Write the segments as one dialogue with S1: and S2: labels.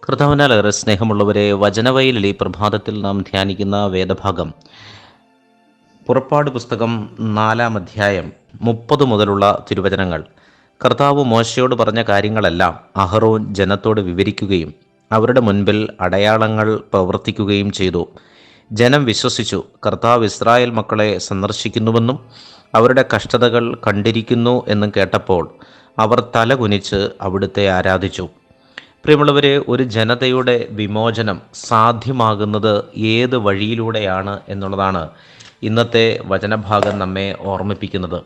S1: കർത്താവിനാലേറെ സ്നേഹമുള്ളവരെ, വചനവയലിൽ ഈ പ്രഭാതത്തിൽ നാം ധ്യാനിക്കുന്ന വേദഭാഗം പുറപ്പാട് പുസ്തകം 4-ാം അധ്യായം 30 മുതലുള്ള തിരുവചനങ്ങൾ. കർത്താവ് മോശയോട് പറഞ്ഞ കാര്യങ്ങളെല്ലാം അഹറോൻ ജനത്തോട് വിവരിക്കുകയും അവരുടെ മുൻപിൽ അടയാളങ്ങൾ പ്രവർത്തിക്കുകയും ചെയ്തു. ജനം വിശ്വസിച്ചു. കർത്താവ് ഇസ്രായേൽ മക്കളെ സന്ദർശിക്കുന്നുവെന്നും അവരുടെ കഷ്ടതകൾ കണ്ടിരിക്കുന്നു എന്നും കേട്ടപ്പോൾ അവർ തലകുനിച്ച് അവിടുത്തെ ആരാധിച്ചു. പ്രിയമുള്ളവരെ, ഒരു ജനതയുടെ വിമോചനം സാധ്യമാകുന്നത് ഏത് വഴിയിലൂടെയാണ് എന്നുള്ളതാണ് ഇന്നത്തെ വചനഭാഗം നമ്മെ ഓർമ്മിപ്പിക്കുന്നത്.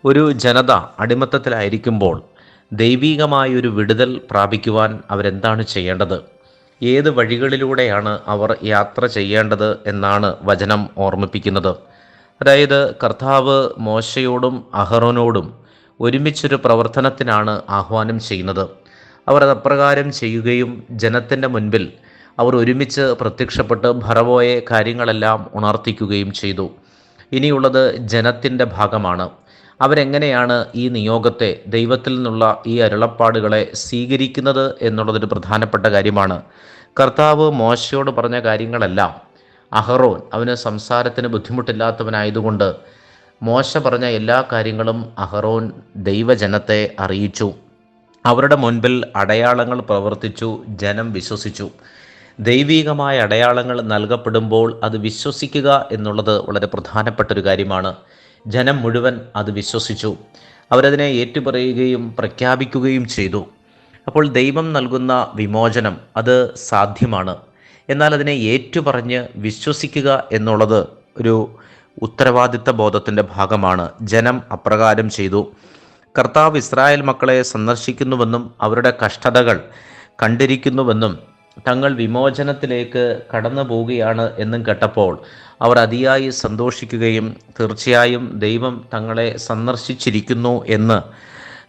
S1: ഒരു ജനത അടിമത്തത്തിലായിരിക്കുമ്പോൾ ദൈവികമായൊരു വിടുതൽ പ്രാപിക്കുവാൻ അവരെന്താണ് ചെയ്യേണ്ടത്? ഏത് വഴികളിലൂടെയാണ് അവർ യാത്ര ചെയ്യേണ്ടത് എന്നാണ് വചനം ഓർമ്മിപ്പിക്കുന്നത്. അതായത്, കർത്താവ് മോശയോടും അഹറോനോടും ഒരുമിച്ചൊരു പ്രവർത്തനത്തിനാണ് ആഹ്വാനം ചെയ്യുന്നത്. അവർ അത് അപ്രകാരം ചെയ്യുകയും ജനത്തിൻ്റെ മുൻപിൽ അവർ ഒരുമിച്ച് പ്രത്യക്ഷപ്പെട്ട് ഫറവോയെ കാര്യങ്ങളെല്ലാം ഉണർത്തിക്കുകയും ചെയ്തു. ഇനിയുള്ളത് ജനത്തിൻ്റെ ഭാഗമാണ്. അവരെങ്ങനെയാണ് ഈ നിയോഗത്തെ, ദൈവത്തിൽ നിന്നുള്ള ഈ അരുളപ്പാടുകളെ സ്വീകരിക്കുന്നത് എന്നുള്ളതൊരു പ്രധാനപ്പെട്ട കാര്യമാണ്. കർത്താവ് മോശയോട് പറഞ്ഞ കാര്യങ്ങളെല്ലാം അഹറോൻ, അവന് സംസാരത്തിന് ബുദ്ധിമുട്ടില്ലാത്തവനായതുകൊണ്ട് മോശ പറഞ്ഞ എല്ലാ കാര്യങ്ങളും അഹറോൻ ദൈവജനത്തെ അറിയിച്ചു. അവരുടെ മുൻപിൽ അടയാളങ്ങൾ പ്രവർത്തിച്ചു. ജനം വിശ്വസിച്ചു. ദൈവികമായ അടയാളങ്ങൾ നൽകപ്പെടുമ്പോൾ അത് വിശ്വസിക്കുക എന്നുള്ളത് വളരെ പ്രധാനപ്പെട്ടൊരു കാര്യമാണ്. ജനം മുഴുവൻ അത് വിശ്വസിച്ചു. അവരതിനെ ഏറ്റുപറയുകയും പ്രഖ്യാപിക്കുകയും ചെയ്തു. അപ്പോൾ ദൈവം നൽകുന്ന വിമോചനം അത് സാധ്യമാണ്. എന്നാൽ അതിനെ ഏറ്റുപറഞ്ഞ് വിശ്വസിക്കുക എന്നുള്ളത് ഒരു ഉത്തരവാദിത്ത ബോധത്തിൻ്റെ ഭാഗമാണ്. ജനം അപ്രകാരം ചെയ്തു. കർത്താവ് ഇസ്രായേൽ മക്കളെ സന്ദർശിക്കുന്നുവെന്നും അവരുടെ കഷ്ടതകൾ കണ്ടിരിക്കുന്നുവെന്നും തങ്ങൾ വിമോചനത്തിലേക്ക് കടന്നു പോവുകയാണ് എന്നും കേട്ടപ്പോൾ അവർ അതിയായി സന്തോഷിക്കുകയും തീർച്ചയായും ദൈവം തങ്ങളെ സന്ദർശിച്ചിരിക്കുന്നു എന്ന്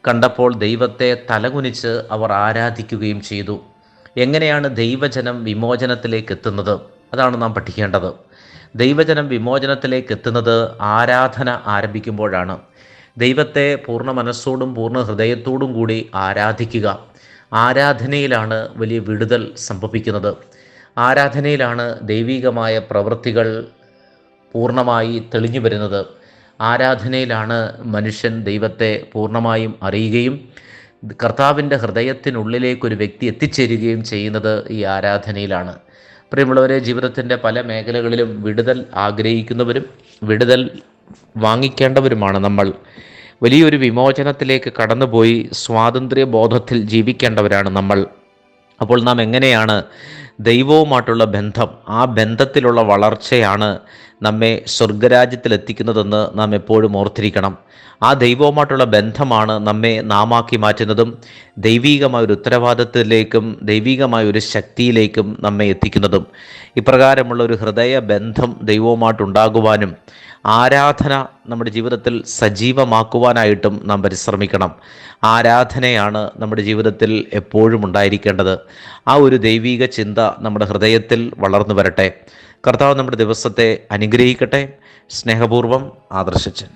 S1: കണ്ടപ്പോൾ ദൈവത്തെ തലകുനിച്ച് അവർ ആരാധിക്കുകയും ചെയ്തു. എങ്ങനെയാണ് ദൈവജനം വിമോചനത്തിലേക്ക് എത്തുന്നത്? അതാണ് നാം പഠിക്കേണ്ടത്. ദൈവജനം വിമോചനത്തിലേക്ക് എത്തുന്നത് ആരാധന ആരംഭിക്കുമ്പോഴാണ്. ദൈവത്തെ പൂർണ്ണ മനസ്സോടും പൂർണ്ണ ഹൃദയത്തോടും കൂടി ആരാധിക്കുക. ആരാധനയിലാണ് വലിയ വിടുതൽ സംഭവിക്കുന്നത്. ആരാധനയിലാണ് ദൈവികമായ പ്രവൃത്തികൾ പൂർണ്ണമായി തെളിഞ്ഞു വരുന്നത്. ആരാധനയിലാണ് മനുഷ്യൻ ദൈവത്തെ പൂർണ്ണമായും അറിയുകയും കർത്താവിൻ്റെ ഹൃദയത്തിനുള്ളിലേക്കൊരു വ്യക്തി എത്തിച്ചേരുകയും ചെയ്യുന്നത് ഈ ആരാധനയിലാണ്. പ്രിയമുള്ളവരെ, ജീവിതത്തിൻ്റെ പല മേഖലകളിലും വിടുതൽ ആഗ്രഹിക്കുന്നവരും വിടുതൽ വാങ്ങിക്കേണ്ടവരുമാണ് നമ്മൾ. വലിയൊരു വിമോചനത്തിലേക്ക് കടന്നുപോയി സ്വാതന്ത്ര്യ ബോധത്തിൽ ജീവിക്കേണ്ടവരാണ് നമ്മൾ. അപ്പോൾ നാം എങ്ങനെയാണ് ദൈവവുമായിട്ടുള്ള ബന്ധം, ആ ബന്ധത്തിലുള്ള വളർച്ചയാണ് നമ്മെ സ്വർഗരാജ്യത്തിലെത്തിക്കുന്നതെന്ന് നാം എപ്പോഴും ഓർത്തിരിക്കണം. ആ ദൈവവുമായിട്ടുള്ള ബന്ധമാണ് നമ്മെ നാമാക്കി മാറ്റുന്നതും ദൈവികമായ ഒരു ഉത്തരവാദിത്തത്തിലേക്കും ദൈവികമായ ഒരു ശക്തിയിലേക്കും നമ്മെ എത്തിക്കുന്നതും. ഇപ്രകാരമുള്ള ഒരു ഹൃദയ ബന്ധം ദൈവവുമായിട്ടുണ്ടാകുവാനും ആരാധന നമ്മുടെ ജീവിതത്തിൽ സജീവമാക്കുവാനായിട്ടും നാം പരിശ്രമിക്കണം. ആരാധനയാണ് നമ്മുടെ ജീവിതത്തിൽ എപ്പോഴും ഉണ്ടായിരിക്കേണ്ടത്. ആ ഒരു ദൈവിക ചിന്ത നമ്മുടെ ഹൃദയത്തിൽ വളർന്നു വരട്ടെ. കർത്താവ് നമ്മുടെ ദിവസത്തെ അനുഗ്രഹിക്കട്ടെ. സ്നേഹപൂർവ്വം, ആദർശച്ചൻ.